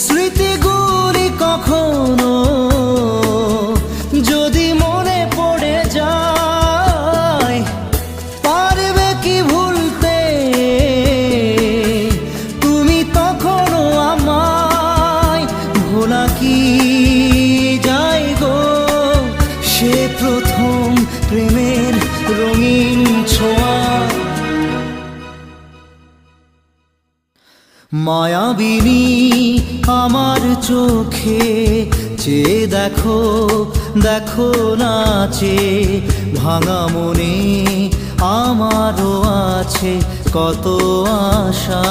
স্মৃতিগুলি কখনো যদি মনে পড়ে যায়, পারবে কি ভুলতে তুমি তখনও আমায়? ভোলা কি যায় গো সে প্রথম প্রেমের রঙিন ছোঁয়া? মায়াবিনী আমার চোখে চেয়ে দেখো, দেখো নাচে ভাঙা মনে আমারও আছে কত আশা।